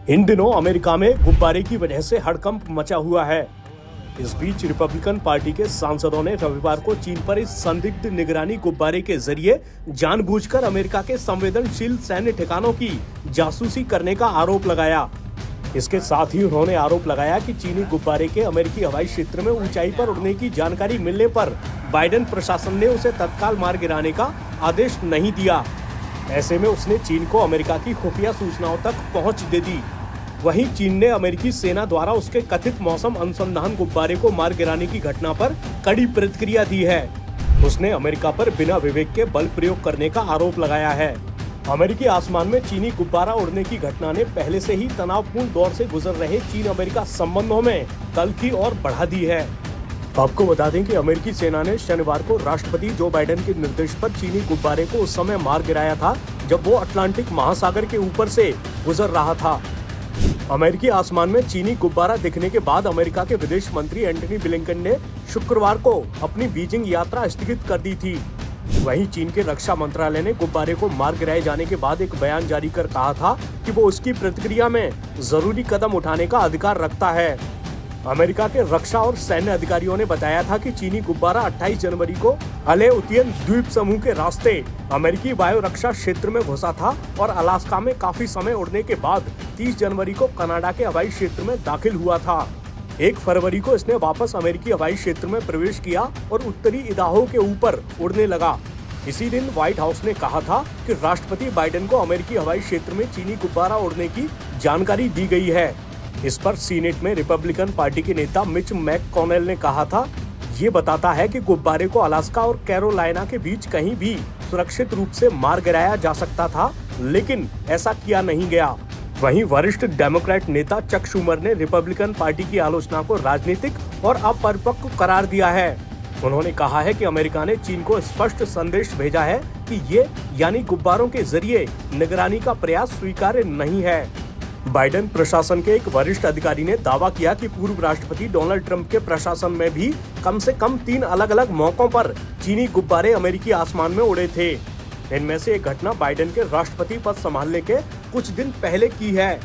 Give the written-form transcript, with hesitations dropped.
इन दिनों अमेरिका में गुब्बारे की वजह से हड़कंप मचा हुआ है। इस बीच रिपब्लिकन पार्टी के सांसदों ने रविवार को चीन पर इस संदिग्ध निगरानी गुब्बारे के जरिए जानबूझकर अमेरिका के संवेदनशील सैन्य ठिकानों की जासूसी करने का आरोप लगाया। इसके साथ ही उन्होंने आरोप लगाया कि चीनी गुब्बारे के अमेरिकी हवाई क्षेत्र में ऊंचाई पर उड़ने की जानकारी मिलने पर बाइडेन प्रशासन ने उसे तत्काल मार गिराने का आदेश नहीं दिया। ऐसे में उसने चीन को अमेरिका की खुफिया सूचनाओं तक पहुंच दे दी। वहीं चीन ने अमेरिकी सेना द्वारा उसके कथित मौसम अनुसंधान गुब्बारे को मार गिराने की घटना पर कड़ी प्रतिक्रिया दी है। उसने अमेरिका पर बिना विवेक के बल प्रयोग करने का आरोप लगाया है। अमेरिकी आसमान में चीनी गुब्बारा उड़ने की घटना ने पहले से ही तनावपूर्ण दौर से गुजर रहे चीन अमेरिका संबंधों में तल्खी और बढ़ा दी है। आपको बता दें कि अमेरिकी सेना ने शनिवार को राष्ट्रपति जो बाइडेन के निर्देश पर चीनी गुब्बारे को उस समय मार गिराया था जब वो अटलांटिक महासागर के ऊपर से गुजर रहा था। अमेरिकी आसमान में चीनी गुब्बारा दिखने के बाद अमेरिका के विदेश मंत्री एंटनी ब्लिंकन ने शुक्रवार को अपनी बीजिंग यात्रा स्थगित कर दी थी। वहीं चीन के रक्षा मंत्रालय ने गुब्बारे को मार गिराए जाने के बाद एक बयान जारी कर कहा था कि वो उसकी प्रतिक्रिया में जरूरी कदम उठाने का अधिकार रखता है। अमेरिका के रक्षा और सैन्य अधिकारियों ने बताया था कि चीनी गुब्बारा 28 जनवरी को अलेउतियन द्वीप समूह के रास्ते अमेरिकी वायु रक्षा क्षेत्र में घुसा था और अलास्का में काफी समय उड़ने के बाद 30 जनवरी को कनाडा के हवाई क्षेत्र में दाखिल हुआ था। 1 फरवरी को इसने वापस अमेरिकी हवाई क्षेत्र में प्रवेश किया और उत्तरी इदाहो के ऊपर उड़ने लगा। इसी दिन व्हाइट हाउस ने कहा था कि राष्ट्रपति बाइडेन को अमेरिकी हवाई क्षेत्र में चीनी गुब्बारा उड़ने की जानकारी दी गई है। इस पर सीनेट में रिपब्लिकन पार्टी के नेता मिच मैककॉनेल ने कहा था, ये बताता है कि गुब्बारे को अलास्का और कैरोलाइना के बीच कहीं भी सुरक्षित रूप से मार गिराया जा सकता था, लेकिन ऐसा किया नहीं गया। वहीं वरिष्ठ डेमोक्रेट नेता चक शूमर ने रिपब्लिकन पार्टी की आलोचना को राजनीतिक और अपरिपक्व करार दिया है। उन्होंने कहा है कि अमेरिका ने चीन को स्पष्ट संदेश भेजा है कि ये यानी गुब्बारों के जरिए निगरानी का प्रयास स्वीकार्य नहीं है। बाइडेन प्रशासन के एक वरिष्ठ अधिकारी ने दावा किया कि पूर्व राष्ट्रपति डोनाल्ड ट्रंप के प्रशासन में भी कम से कम 3 अलग-अलग मौकों पर चीनी गुब्बारे अमेरिकी आसमान में उड़े थे। इनमें से एक घटना बाइडेन के राष्ट्रपति पद संभालने के कुछ दिन पहले की है।